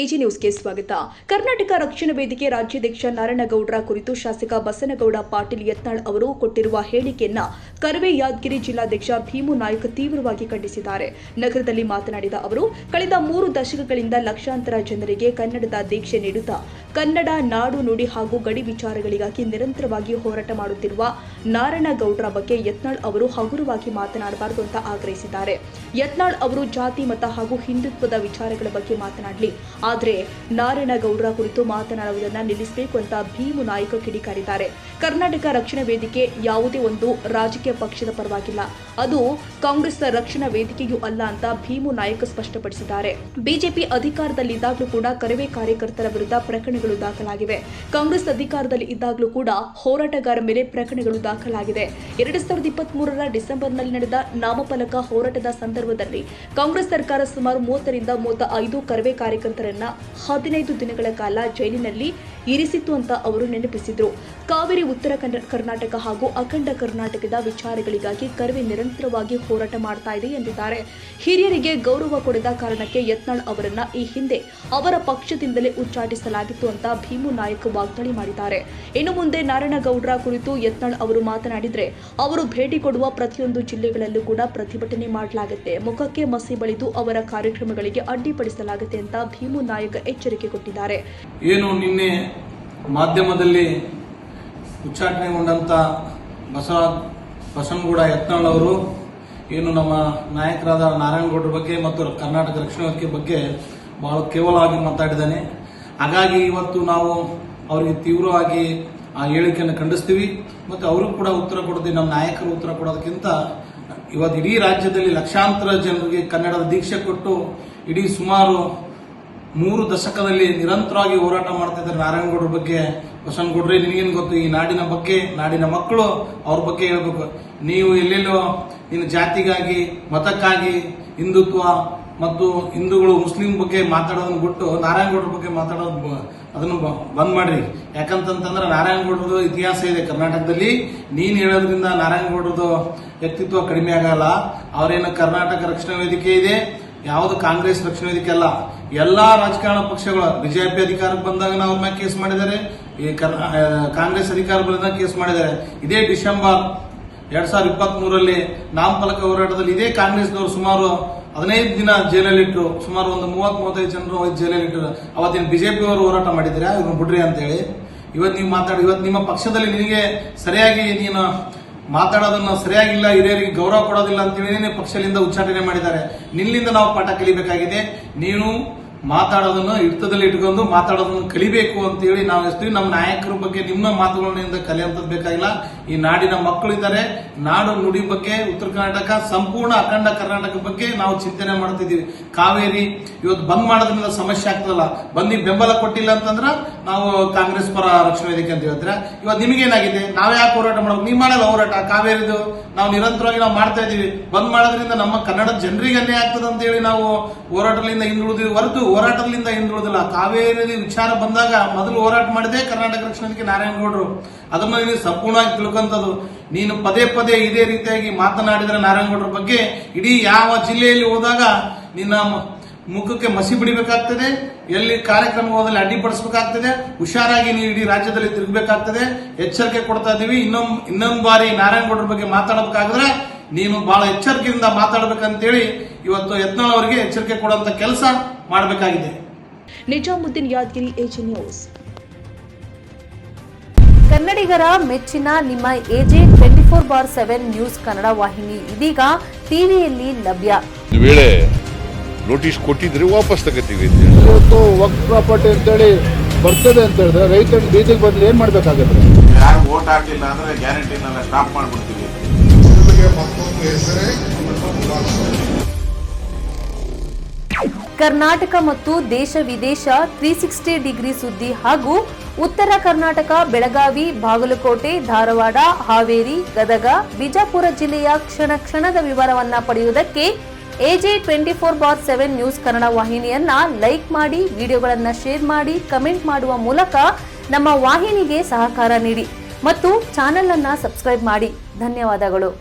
AG ನ್ಯೂಸ್ಗೆ ಸ್ವಾಗತ. ಕರ್ನಾಟಕ ರಕ್ಷಣಾ ವೇದಿಕೆ ರಾಜ್ಯಾಧ್ಯಕ್ಷ ನಾರಾಯಣಗೌಡರ ಕುರಿತು ಶಾಸಕ ಬಸನಗೌಡ ಪಾಟೀಲ್ ಯತ್ನಾಳ್ ಅವರು ಕೊಟ್ಟಿರುವ ಹೇಳಿಕೆಯನ್ನ ಕರವೇ ಯಾದಗಿರಿ ಜಿಲ್ಲಾಧ್ಯಕ್ಷ ಭೀಮು ನಾಯ್ಕ ತೀವ್ರವಾಗಿ ಖಂಡಿಸಿದ್ದಾರೆ. ನಗರದಲ್ಲಿ ಮಾತನಾಡಿದ ಅವರು, ಕಳೆದ 3 ದಶಕಗಳಿಂದ ಲಕ್ಷಾಂತರ ಜನರಿಗೆ ಕನ್ನಡದ ದೀಕ್ಷೆ ನೀಡುತ್ತಾ ಕನ್ನಡ ನಾಡು ನುಡಿ ಹಾಗೂ ಗಡಿ ವಿಚಾರಗಳಿಗಾಗಿ ನಿರಂತರವಾಗಿ ಹೋರಾಟ ಮಾಡುತ್ತಿರುವ ನಾರಾಯಣಗೌಡರ ಬಗ್ಗೆ ಯತ್ನಾಳ್ ಅವರು ಹಗುರವಾಗಿ ಮಾತನಾಡಬಾರದು ಅಂತ ಆಗ್ರಹಿಸಿದ್ದಾರೆ. ಯತ್ನಾಳ್ ಅವರು ಜಾತಿ ಮತ ಹಾಗೂ ಹಿಂದುತ್ವದ ವಿಚಾರಗಳ ಬಗ್ಗೆ ಮಾತನಾಡಲಿ, ಆದರೆ ನಾರಾಯಣಗೌಡರ ಕುರಿತು ಮಾತನಾಡುವುದನ್ನು ನಿಲ್ಲಿಸಬೇಕು ಅಂತ ಭೀಮು ನಾಯ್ಕ ಕಿಡಿಕಾರಿದ್ದಾರೆ. ಕರ್ನಾಟಕ ರಕ್ಷಣಾ ವೇದಿಕೆ ಯಾವುದೇ ಒಂದು ರಾಜಕೀಯ ಪಕ್ಷದ ಪರವಾಗಿಲ್ಲ, ಅದು ಕಾಂಗ್ರೆಸ್ ರಕ್ಷಣಾ ವೇದಿಕೆಯೂ ಅಲ್ಲ ಅಂತ ಭೀಮು ನಾಯ್ಕ ಸ್ಪಷ್ಟಪಡಿಸಿದ್ದಾರೆ. ಬಿಜೆಪಿ ಅಧಿಕಾರದಲ್ಲಿದ್ದಾಗಲೂ ಕೂಡ ಕರವೇ ಕಾರ್ಯಕರ್ತರ ವಿರುದ್ಧ ಪ್ರಕರಣಗಳು ದಾಖಲಾಗಿವೆ. ಕಾಂಗ್ರೆಸ್ ಅಧಿಕಾರದಲ್ಲಿ ಇದ್ದಾಗಲೂ ಕೂಡ ಹೋರಾಟಗಾರ ಮೇಲೆ ಪ್ರಕರಣಗಳು ದಾಖಲಾಗಿದೆ. 2023ರ ಡಿಸೆಂಬರ್ನಲ್ಲಿ ನಡೆದ ನಾಮಫಲಕ ಹೋರಾಟದ ಸಂದರ್ಭದಲ್ಲಿ ಕಾಂಗ್ರೆಸ್ ಸರ್ಕಾರ ಸುಮಾರು 30ರಿಂದ 35 ಕರವೇ ಕಾರ್ಯಕರ್ತರನ್ನ 15 ದಿನಗಳ ಕಾಲ ಜೈಲಿನಲ್ಲಿ ಇರಿಸಿತ್ತು ಅಂತ ಅವರು ನೆನಪಿಸಿದರು. ಕಾವೇರಿ ಉತ್ತರ ಕರ್ನಾಟಕ ಹಾಗೂ ಅಖಂಡ ಕರ್ನಾಟಕದ ವಿಚಾರಗಳಿಗಾಗಿ ಕರವೇ ನಿರಂತರವಾಗಿ ಹೋರಾಟ ಮಾಡ್ತಾ ಇದೆ ಎಂದಿದ್ದಾರೆ. ಹಿರಿಯರಿಗೆ ಗೌರವ ಕೊಡದ ಕಾರಣಕ್ಕೆ ಯತ್ನಾಳ್ ಅವರನ್ನ ಈ ಹಿಂದೆ ಅವರ ಪಕ್ಷದಿಂದಲೇ ಉಚ್ಚಾಟಿಸಲಾಗಿತ್ತು ಅಂತ ಭೀಮು ನಾಯ್ಕ ವಾಗ್ದಾಳಿ ಮಾಡಿದ್ದಾರೆ. ಇನ್ನು ಮುಂದೆ ನಾರಾಯಣಗೌಡರ ಕುರಿತು ಯತ್ನಾಳ್ ಅವರು ಮಾತನಾಡಿದ್ರೆ ಅವರು ಭೇಟಿ ಕೊಡುವ ಪ್ರತಿಯೊಂದು ಜಿಲ್ಲೆಗಳಲ್ಲೂ ಕೂಡ ಪ್ರತಿಭಟನೆ ಮಾಡಲಾಗುತ್ತೆ, ಮುಖಕ್ಕೆ ಮಸಿ ಬಳಿದು ಅವರ ಕಾರ್ಯಕ್ರಮಗಳಿಗೆ ಅಡ್ಡಿಪಡಿಸಲಾಗುತ್ತೆ ಅಂತ ಭೀಮು ನಾಯಕ ಎಚ್ಚರಿಕೆ ಕೊಟ್ಟಿದ್ದಾರೆ. ಏನು ನಿನ್ನೆ ಮಾಧ್ಯಮದಲ್ಲಿ ಉಚ್ಚಾಟನೆಗೊಂಡಂತ ಬಸನಗೌಡ ಯತ್ನಾಳ್ ಅವರು ಏನು ನಮ್ಮ ನಾಯಕರಾದ ನಾರಾಯಣಗೌಡರ ಬಗ್ಗೆ ಮತ್ತು ಕರ್ನಾಟಕ ರಕ್ಷಣಾ ವೇದಿಕೆ ಬಗ್ಗೆ ಬಹಳ ಕೇವಲವಾಗಿ ಮಾತಾಡಿದ್ದಾನೆ. ಹಾಗಾಗಿ ಇವತ್ತು ನಾವು ಅವರಿಗೆ ತೀವ್ರವಾಗಿ ಆ ಹೇಳಿಕೆಯನ್ನು ಖಂಡಿಸ್ತೀವಿ ಮತ್ತು ಅವರು ಕೂಡ ಉತ್ತರ ಕೊಡೋದು, ನಮ್ಮ ನಾಯಕರು ಉತ್ತರ ಕೊಡೋದಕ್ಕಿಂತ ಇವತ್ತು ಇಡೀ ರಾಜ್ಯದಲ್ಲಿ ಲಕ್ಷಾಂತರ ಜನರಿಗೆ ಕನ್ನಡದ ದೀಕ್ಷೆ ಕೊಟ್ಟು ಇಡೀ ಸುಮಾರು 3 ದಶಕದಲ್ಲಿ ನಿರಂತರವಾಗಿ ಹೋರಾಟ ಮಾಡ್ತಾ ಇದ್ದಾರೆ ನಾರಾಯಣಗೌಡರ ಬಗ್ಗೆ. ಬಸನಗೌಡ್ರೆ, ನಿನಗೇನು ಗೊತ್ತು ಈ ನಾಡಿನ ಬಗ್ಗೆ? ನಾಡಿನ ಮಕ್ಕಳು ಅವ್ರ ಬಗ್ಗೆ ಹೇಳ್ಬೇಕು. ನೀವು ಎಲ್ಲೆಲ್ಲೋ ನಿನ್ನ ಜಾತಿಗಾಗಿ ಮತಕ್ಕಾಗಿ ಹಿಂದುತ್ವ ಮತ್ತು ಹಿಂದೂಗಳು ಮುಸ್ಲಿಂ ಬಗ್ಗೆ ಮಾತಾಡೋದನ್ನ ಬಿಟ್ಟು ನಾರಾಯಣಗೌಡರ ಬಗ್ಗೆ ಮಾತಾಡೋದು ಅದನ್ನು ಬಂದ್ ಮಾಡ್ರಿ. ಯಾಕಂತಂದ್ರೆ ನಾರಾಯಣಗೌಡರದು ಇತಿಹಾಸ ಇದೆ ಕರ್ನಾಟಕದಲ್ಲಿ. ನೀನ್ ಹೇಳೋದ್ರಿಂದ ನಾರಾಯಣಗೌಡರದು ವ್ಯಕ್ತಿತ್ವ ಕಡಿಮೆ ಆಗಲ್ಲ. ಅವರೇನು ಕರ್ನಾಟಕ ರಕ್ಷಣಾ ವೇದಿಕೆ ಇದೆ, ಯಾವುದು ಕಾಂಗ್ರೆಸ್ ರಕ್ಷಣಾ ವೇದಿಕೆ ಅಲ್ಲ. ಎಲ್ಲಾ ರಾಜಕಾರಣ ಪಕ್ಷಗಳು ಬಿಜೆಪಿ ಅಧಿಕಾರಕ್ಕೆ ಬಂದಾಗ ನಾವು ಅವ್ರ ಮೇಲೆ ಕೇಸ್ ಮಾಡಿದ್ದಾರೆ, ಈ ಕಾಂಗ್ರೆಸ್ ಅಧಿಕಾರ ಬಂದಾಗ ಕೇಸ್ ಮಾಡಿದ್ದಾರೆ. ಇದೇ ಡಿಸೆಂಬರ್ 2023ರಲ್ಲಿ ನಾಮಫಲಕ ಹೋರಾಟದಲ್ಲಿ ಇದೇ ಕಾಂಗ್ರೆಸ್ನವರು ಸುಮಾರು 15 ದಿನ ಜೈಲಲ್ಲಿಟ್ಟರು. ಸುಮಾರು ಒಂದು 30-35 ಜನರು ಜೈಲಲ್ಲಿಟ್ಟರು. ಅವತ್ತಿನ ಬಿಜೆಪಿ ಅವರು ಹೋರಾಟ ಮಾಡಿದ್ರೆ ಇವ್ರನ್ನ ಬಿಡ್ರಿ ಅಂತ ಹೇಳಿ. ಇವತ್ತು ನೀವು ಇವತ್ತು ನಿಮ್ಮ ಪಕ್ಷದಲ್ಲಿ ನಿನಗೆ ಸರಿಯಾಗಿ ನೀನು ಮಾತಾಡೋದನ್ನ ಸರಿಯಾಗಿಲ್ಲ, ಹಿರಿಯರಿಗೆ ಗೌರವ ಕೊಡೋದಿಲ್ಲ ಅಂತೇಳಿ ಪಕ್ಷದಿಂದ ಉಚ್ಚಾಟನೆ ಮಾಡಿದ್ದಾರೆ. ನಿನ್ನಿಂದ ನಾವು ಪಾಠ ಕಲಿಬೇಕಾಗಿದೆ. ನೀನು ಮಾತಾಡೋದನ್ನು ಹಿಡಿತದಲ್ಲಿ ಇಟ್ಕೊಂಡು ಮಾತಾಡೋದನ್ನು ಕಲಿಬೇಕು ಅಂತೇಳಿ ನಾವು ಎಸ್ತೀವಿ. ನಮ್ಮ ನಾಯಕರ ಬಗ್ಗೆ ನಿಮ್ಮ ಮಾತುಗಳಿಂದ ಕಲಿಯುವಂಥದ್ದು ಬೇಕಾಗಿಲ್ಲ. ಈ ನಾಡಿನ ಮಕ್ಕಳು ಇದ್ದಾರೆ, ನಾಡು ನುಡಿ ಬಗ್ಗೆ ಉತ್ತರ ಕರ್ನಾಟಕ ಸಂಪೂರ್ಣ ಅಖಂಡ ಕರ್ನಾಟಕ ಬಗ್ಗೆ ನಾವು ಚಿಂತನೆ ಮಾಡ್ತಿದ್ದೀವಿ. ಕಾವೇರಿ ಇವತ್ತು ಬಂದ್ ಮಾಡೋದ್ರಿಂದ ಸಮಸ್ಯೆ ಆಗ್ತದಲ್ಲ, ಬಂದಿಗೆ ಬೆಂಬಲ ಕೊಟ್ಟಿಲ್ಲ ಅಂತಂದ್ರೆ ನಾವು ಕಾಂಗ್ರೆಸ್ ಪರ ರಕ್ಷಣಾ ವೇದಿಕೆ ಅಂತ ಹೇಳ್ತಾರೆ. ಇವತ್ತು ನಿಮಗೇನಾಗಿದೆ? ನಾವ್ ಯಾಕೆ ಹೋರಾಟ ಮಾಡೋದು? ನೀವು ಮಾಡಲ್ಲ ಹೋರಾಟ. ಕಾವೇರಿದು ನಾವು ನಿರಂತರವಾಗಿ ನಾವು ಮಾಡ್ತಾ ಇದೀವಿ. ಬಂದ್ ಮಾಡೋದ್ರಿಂದ ನಮ್ಮ ಕನ್ನಡ ಜನರಿಗೆ ಅನ್ಯಾಯ ಆಗ್ತದೆ ಅಂತ ಹೇಳಿ ನಾವು ಹೋರಾಟದಿಂದ ಹಿಂದುಳಿದಿವಿ ಹೊರತು ಹೋರಾಟದಿಂದ ಹಿಂದುಳಿದಿಲ್ಲ. ಕಾವೇರಿ ವಿಚಾರ ಬಂದಾಗ ಮೊದಲು ಹೋರಾಟ ಮಾಡಿದೆ ಕರ್ನಾಟಕ ರಕ್ಷಣಾ ವೇದಿಕೆ ನಾರಾಯಣಗೌಡರು. ಅದನ್ನ ನೀನು ಸಂಪೂರ್ಣವಾಗಿ ತಿಳ್ಕೊಂತದ್ದು. ನೀನು ಪದೇ ಪದೇ ಇದೇ ರೀತಿಯಾಗಿ ಮಾತನಾಡಿದ್ರೆ ನಾರಾಯಣಗೌಡರ ಬಗ್ಗೆ ಇಡೀ ಯಾವ ಜಿಲ್ಲೆಯಲ್ಲಿ ಹೋದಾಗ ನಿನ್ನ ಮುಖಕ್ಕೆ ಮಸಿ ಬಿಡಬೇಕಾಗ್ತದೆ, ಎಲ್ಲಿ ಕಾರ್ಯಕ್ರಮ ಹೋದಲ್ಲಿ ಅಡ್ಡಿಪಡಿಸಬೇಕಾಗ್ತದೆ. ಹುಷಾರಾಗಿ ನೀವು ಇಡೀ ರಾಜ್ಯದಲ್ಲಿ ತಿರುಗಬೇಕಾಗ್ತದೆ. ಎಚ್ಚರಿಕೆ ಕೊಡ್ತಾ ಇದೀವಿ. ಇನ್ನೊಂದು ಬಾರಿ ನಾರಾಯಣಗೌಡರ ಬಗ್ಗೆ ಮಾತಾಡಬೇಕಾದ್ರೆ ನೀನು ಬಹಳ ಎಚ್ಚರಿಕೆಯಿಂದ ಮಾತಾಡಬೇಕಂತೇಳಿ ಇವತ್ತು ಯತ್ನಾಳ್ ಅವರಿಗೆ ಎಚ್ಚರಿಕೆ ಕೊಡುವಂತ ಕೆಲಸ ಮಾಡಬೇಕಾಗಿದೆ. Nizamuddin, Yadgiri, AG news. ಕನ್ನಡಿಗರ ಮೆಚ್ಚಿನ ನಿಮ್ಮ ಎಜೆ 24/7 ನ್ಯೂಸ್ ಕನ್ನಡ ವಾಹಿನಿ ಇದೀಗ ಟಿವಿಯಲ್ಲಿ ಲಭ್ಯ. ವೇಳೆ ನೋಟಿಸ್ ಕೊಟ್ಟಿದ್ರೆ ವಾಪಸ್ ತಗೋತೀವಿ. ಇವತ್ತು ವಕ್ಫ್ ಪ್ರಾಪರ್ಟಿ ಅಂತೇಳಿ ಬರ್ತದೆ ಅಂತ ಹೇಳಿದ್ರೆ ರೈತರ ಬೀದಿಗೆ ಬದಲು ಏನ್ ಮಾಡ್ಬೇಕಾಗತ್ತೆ? ಯಾರು ವೋಟ್ ಹಾಕಲಿಲ್ಲ ಅಂದ್ರೆ ಗ್ಯಾರಂಟಿನೆಲ್ಲ ಸ್ಟಾಪ್ ಮಾಡ್ಬಿಡ್ತೀವಿ. ಕರ್ನಾಟಕ ಮತ್ತು ದೇಶ ವಿದೇಶ 360 ಡಿಗ್ರಿ ಸುದ್ದಿ ಹಾಗೂ ಉತ್ತರ ಕರ್ನಾಟಕ, ಬೆಳಗಾವಿ, ಬಾಗಲಕೋಟೆ, ಧಾರವಾಡ, ಹಾವೇರಿ, ಗದಗ, ಬಿಜಾಪುರ ಜಿಲ್ಲೆಯ ಕ್ಷಣ ಕ್ಷಣದ ವಿವರವನ್ನ ಪಡೆಯುವುದಕ್ಕೆ ಎಜೆ 24/7 ನ್ಯೂಸ್ ಕನ್ನಡ ವಾಹಿನಿಯನ್ನ ಲೈಕ್ ಮಾಡಿ, ವಿಡಿಯೋಗಳನ್ನ ಶೇರ್ ಮಾಡಿ, ಕಮೆಂಟ್ ಮಾಡುವ ಮೂಲಕ ನಮ್ಮ ವಾಹಿನಿಗೆ ಸಹಕಾರ ನೀಡಿ ಮತ್ತು ಚಾನೆಲ್ ಅನ್ನ ಸಬ್ಸ್ಕ್ರೈಬ್ ಮಾಡಿ. ಧನ್ಯವಾದಗಳು.